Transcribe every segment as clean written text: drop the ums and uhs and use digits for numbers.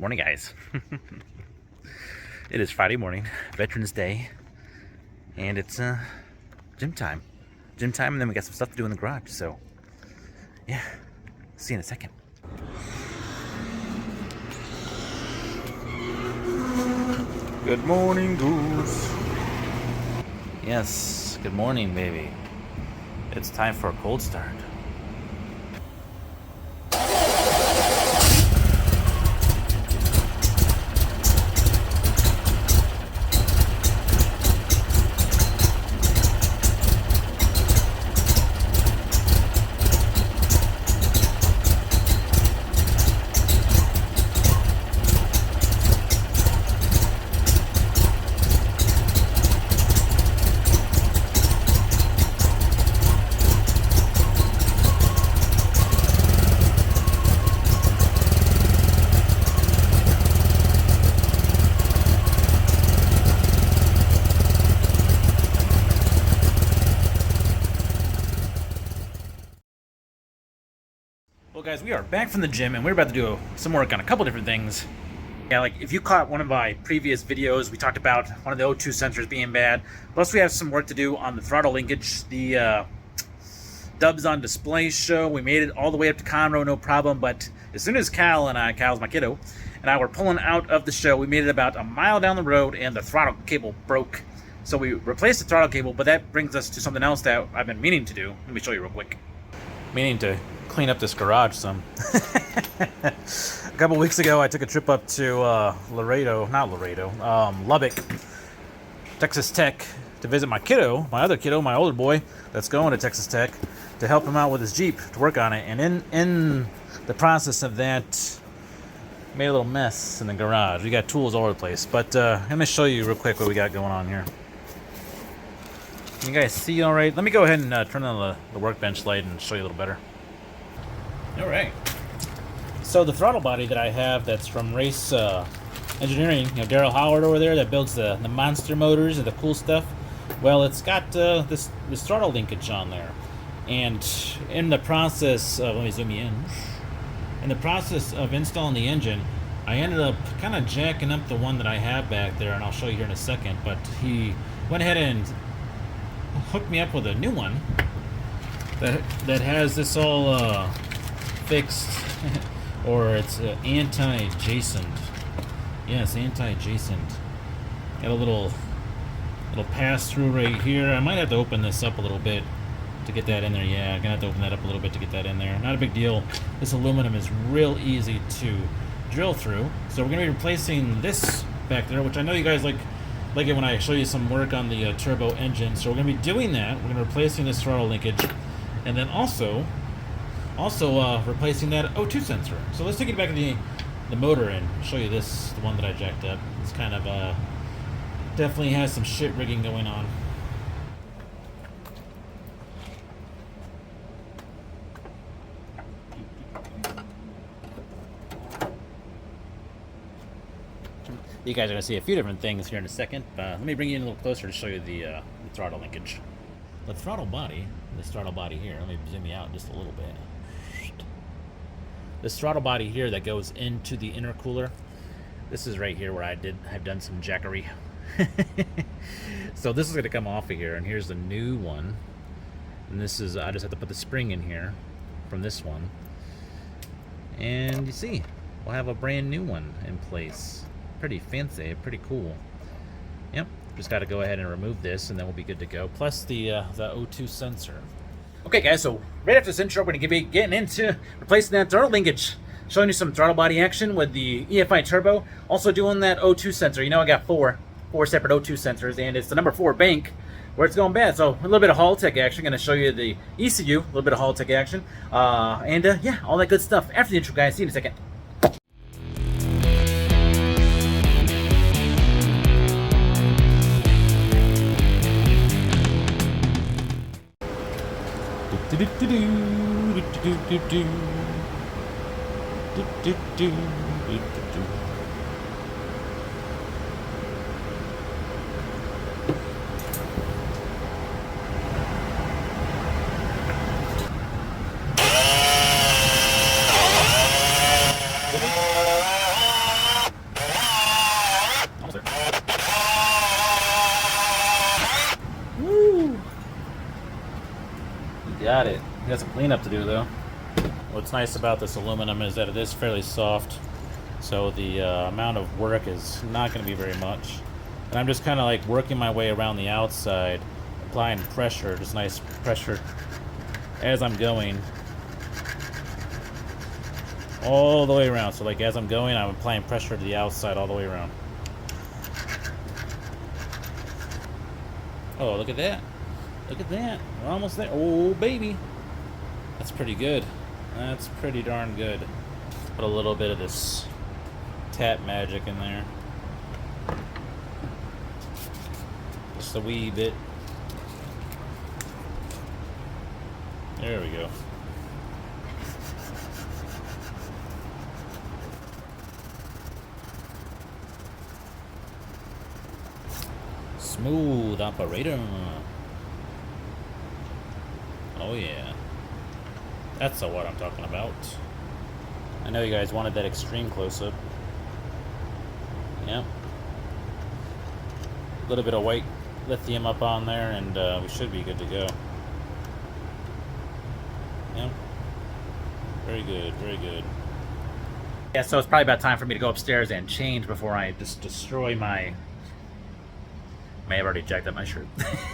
Morning, guys. It is Friday morning, Veterans Day, and it's gym time. And then we got some stuff to do in the garage, so yeah, see you in a second. Good morning, Goose. Yes, good morning, baby. It's time for a cold start. Well, guys, we are back from the gym, and we're about to do some work on a couple different things. Yeah, like if you caught one of my previous videos, we talked about one of the O2 sensors being bad. Plus, we have some work to do on the throttle linkage. The dubs on display show. We made it all the way up to Conroe, no problem. But as soon as Cal's my kiddo, and I were pulling out of the show, we made it about a mile down the road, and the throttle cable broke. So we replaced the throttle cable, but that brings us to something else that I've been meaning to do. Let me show you real quick. Meaning to clean up this garage some. A couple weeks ago, I took a trip up to Lubbock, Texas Tech, to visit my kiddo, my other kiddo, my older boy that's going to Texas Tech, to help him out with his Jeep, to work on it. And in the process of that, made a little mess in the garage. We got tools all over the place. But let me show you real quick what we got going on here. Can you guys see all right? Let me go ahead and turn on the workbench light and show you a little better. All right. So the throttle body that I have, that's from Race Engineering, Daryl Howard over there that builds the monster motors and the cool stuff. Well, it's got this throttle linkage on there. And in the process of, let me zoom you in the process of installing the engine, I ended up kind of jacking up the one that I have back there, and I'll show you here in a second. But he went ahead and hooked me up with a new one that has this all fixed, or it's anti-adjacent. Yeah, it's anti-adjacent. Got a little pass-through right here. I might have to open this up a little bit to get that in there. Yeah, I'm gonna have to open that up a little bit to get that in there. Not a big deal. This aluminum is real easy to drill through. So we're gonna be replacing this back there, which I know you guys like it when I show you some work on the turbo engine. So we're going to be doing that. We're going to be replacing this throttle linkage, and then also replacing that O2 sensor. So let's take it back to the motor and show you this, the one that I jacked up. It's kind of definitely has some shit rigging going on. You guys are going to see a few different things here in a second. Let me bring you in a little closer to show you the throttle linkage. The throttle body, this throttle body here, let me zoom you out just a little bit. This throttle body here that goes into the intercooler, this is right here where I've done some jackery. So this is going to come off of here, and here's the new one. And this is, I just have to put the spring in here from this one. And you see, we'll have a brand new one in place. Pretty fancy, pretty cool. Yep, just got to go ahead and remove this, and then we'll be good to go. Plus the O2 sensor. Okay, guys, so right after this intro, we're going to be getting into replacing that throttle linkage. Showing you some throttle body action with the EFI Turbo. Also doing that O2 sensor. You know, I got four separate O2 sensors, and it's the number 4 bank where it's going bad. So a little bit of Hall Tech action. Going to show you the ECU, a little bit of Hall Tech action. Yeah, all that good stuff. After the intro, guys. See you in a second. Got some cleanup to do though. What's nice about this aluminum is that it is fairly soft, so the amount of work is not going to be very much. And I'm just kind of like working my way around the outside, applying pressure, just nice pressure as I'm going all the way around. So like as I'm going, I'm applying pressure to the outside all the way around. Oh, look at that. Look at that. We're almost there. Oh, baby. That's pretty good. That's pretty darn good. Put a little bit of this tap magic in there. Just a wee bit. There we go. Smooth operator. Oh yeah. That's what I'm talking about. I know you guys wanted that extreme close-up. Yep. A little bit of white lithium up on there and we should be good to go. Yep. Very good, very good. Yeah, so it's probably about time for me to go upstairs and change before I just destroy my... May have already jacked up my shirt.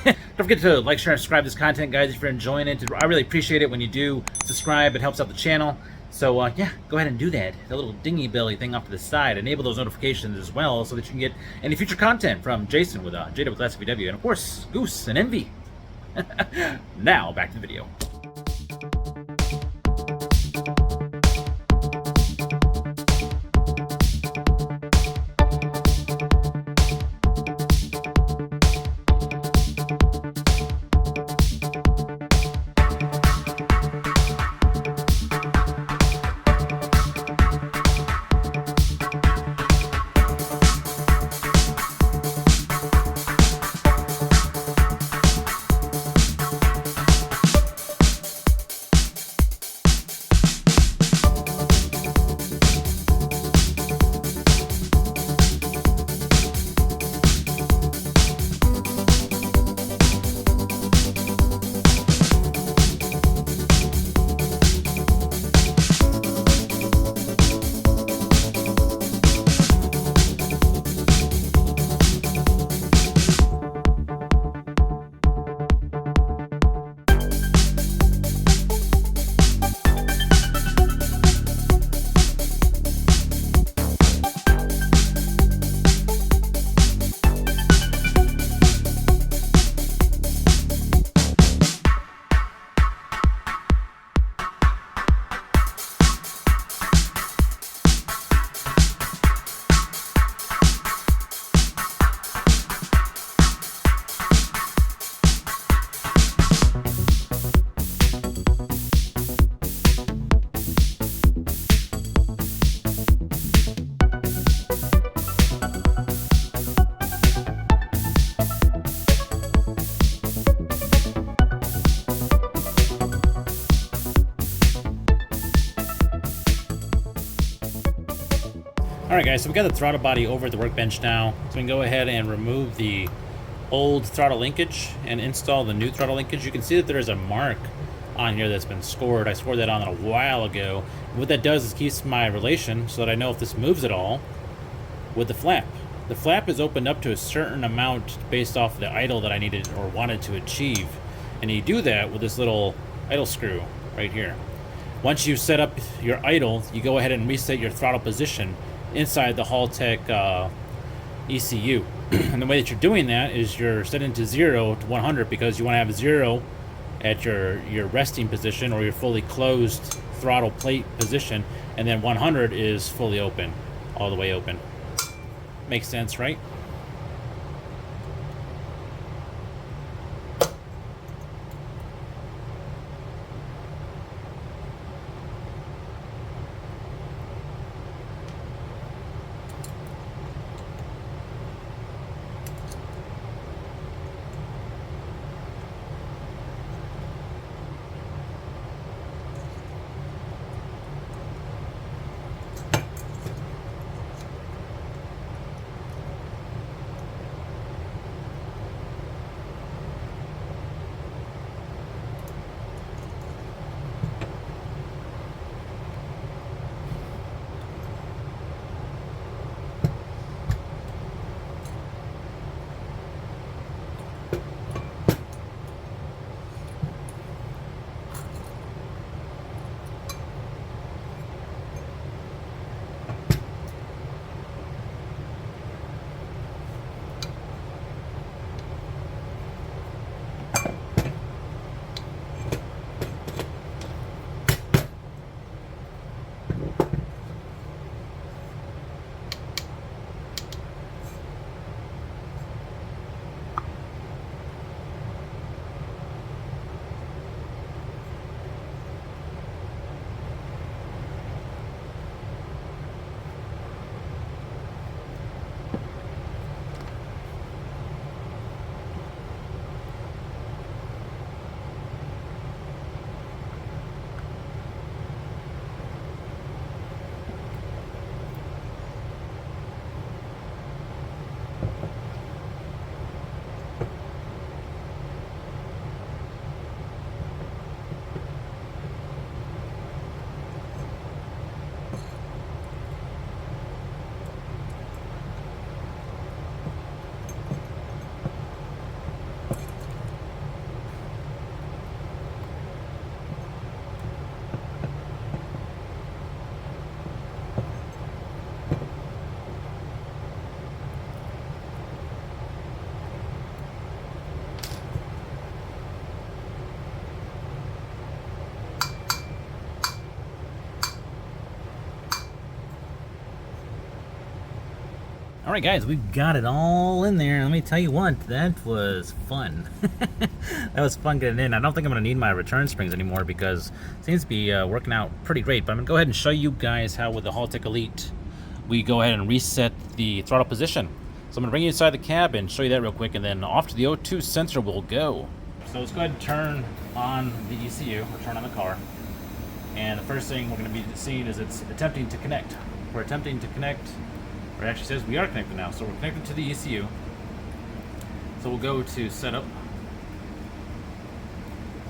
Don't forget to like, share, and subscribe to this content, guys, if you're enjoying it. I really appreciate it when you do subscribe. It helps out the channel. So, yeah, go ahead and do that. The little dingy belly thing off to the side. Enable those notifications as well so that you can get any future content from Jason with JWClassicVW. And, of course, Goose and Envy. Now, back to the video. Alright guys, so we got the throttle body over at the workbench now. So we can go ahead and remove the old throttle linkage and install the new throttle linkage. You can see that there's a mark on here that's been scored. I scored that on a while ago. And what that does is keeps my relation so that I know if this moves at all with the flap. The flap is opened up to a certain amount based off the idle that I needed or wanted to achieve. And you do that with this little idle screw right here. Once you set up your idle, you go ahead and reset your throttle position inside the Haltech ECU. And the way that you're doing that is you're setting to 0 to 100 because you want to have 0 at your resting position or your fully closed throttle plate position, and then 100 is fully open, all the way open. Makes sense, right? All right, guys, we've got it all in there. Let me tell you what, that was fun. That was fun getting in. I don't think I'm going to need my return springs anymore because it seems to be working out pretty great. But I'm going to go ahead and show you guys how with the Haltech Elite, we go ahead and reset the throttle position. So I'm going to bring you inside the cab and show you that real quick, and then off to the O2 sensor we'll go. So let's go ahead and turn on the ECU, or turn on the car. And the first thing we're going to be seeing is it's attempting to connect. We're attempting to connect. Or it actually says we are connected now, so we're connected to the ECU. So we'll go to setup,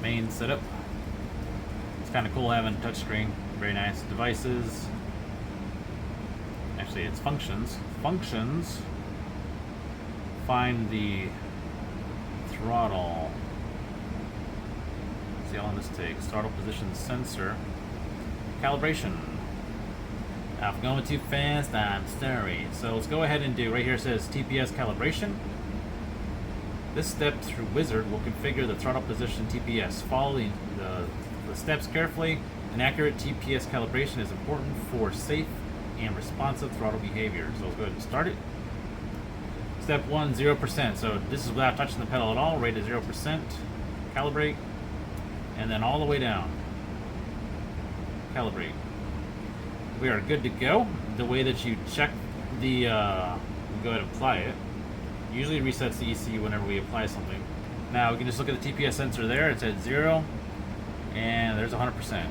main setup. It's kind of cool having a touchscreen, very nice. Devices, actually it's functions. Functions, find the throttle. Let's see how long this takes. Throttle position sensor, calibration. Now, if I'm going too fast, I'm sorry. So let's go ahead and do, right here it says TPS calibration. This step through Wizard will configure the throttle position TPS. Follow the steps carefully. An accurate TPS calibration is important for safe and responsive throttle behavior. So let's go ahead and start it. Step 1, 0%. So this is without touching the pedal at all. Rate is 0%. Calibrate. And then all the way down. Calibrate. We are good to go. The way that you check the, we'll go ahead and apply it. Usually resets the ECU whenever we apply something. Now we can just look at the TPS sensor there. It says 0, and there's 100%.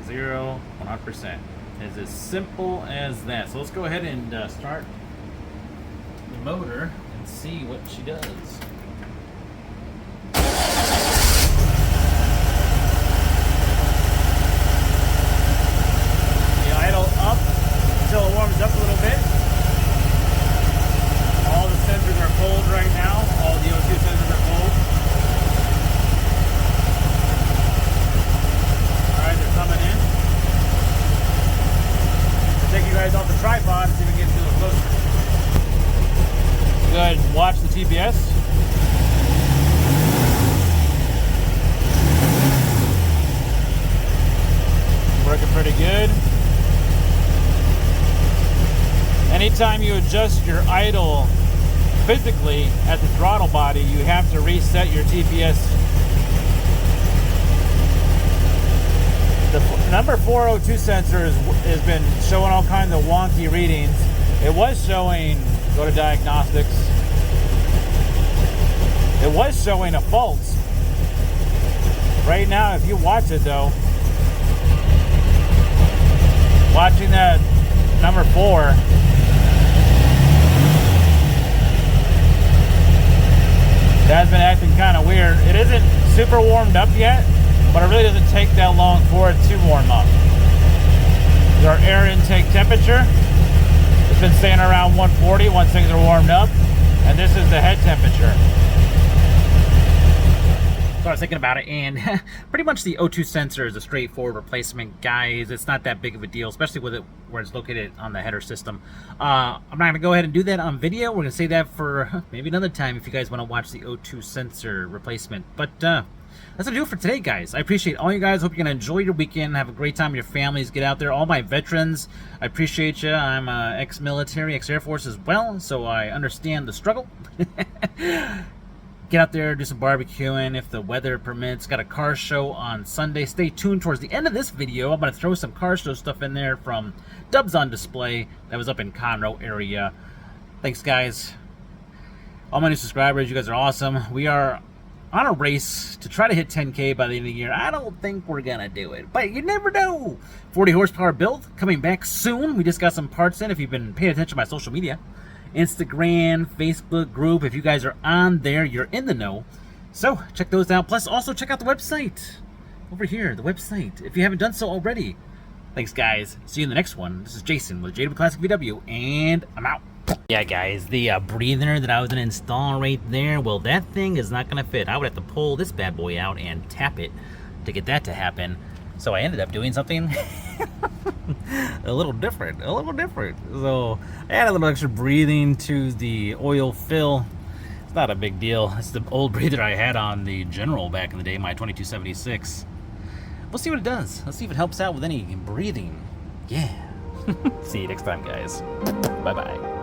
0, 100%. It's as simple as that. So let's go ahead and start the motor and see what she does. Until it warms up a little bit. All the sensors are cold right now. All the O2 sensors are cold. Alright, they're coming in. I'll take you guys off the tripod and see if we can get a little closer. Go ahead and watch the TPS. Working pretty good. Anytime you adjust your idle physically at the throttle body, you have to reset your TPS. The number 402 sensor has been showing all kinds of wonky readings. It was showing, go to diagnostics, it was showing a fault. Right now, if you watch it though, watching that number 4, that's been acting kind of weird. It isn't super warmed up yet, but it really doesn't take that long for it to warm up. Our air intake temperature, it's been staying around 140 once things are warmed up, and this is the head temperature. So I was thinking about it, and pretty much the O2 sensor is a straightforward replacement, guys. It's not that big of a deal, especially with it where it's located on the header system. I'm not going to go ahead and do that on video. We're going to save that for maybe another time if you guys want to watch the O2 sensor replacement. But that's going to do it for today, guys. I appreciate all you guys. Hope you're going to enjoy your weekend, have a great time with your families. Get out there. All my veterans, I appreciate you. I'm ex-military, ex-Air Force as well, so I understand the struggle. Get out there, do some barbecuing if the weather permits. Got a car show on Sunday. Stay tuned towards the end of this video. I'm going to throw some car show stuff in there from Dubs on Display that was up in Conroe area. Thanks, guys. All my new subscribers, you guys are awesome. We are on a race to try to hit 10K by the end of the year. I don't think we're going to do it, but you never know. 40 horsepower build coming back soon. We just got some parts in if you've been paying attention to my social media. Instagram, Facebook group. If you guys are on there, you're in the know. So check those out. Plus, also check out the website over here, the website, if you haven't done so already. Thanks, guys. See you in the next one. This is Jason with JWClassicVW, and I'm out. Yeah, guys, the breather that I was going to install right there, well, that thing is not going to fit. I would have to pull this bad boy out and tap it to get that to happen. So I ended up doing something a little different. So I added a little extra breathing to the oil fill. It's not a big deal. It's the old breather I had on the General back in the day, my 2276. We'll see what it does. Let's see if it helps out with any breathing. Yeah. See you next time, guys. Bye-bye.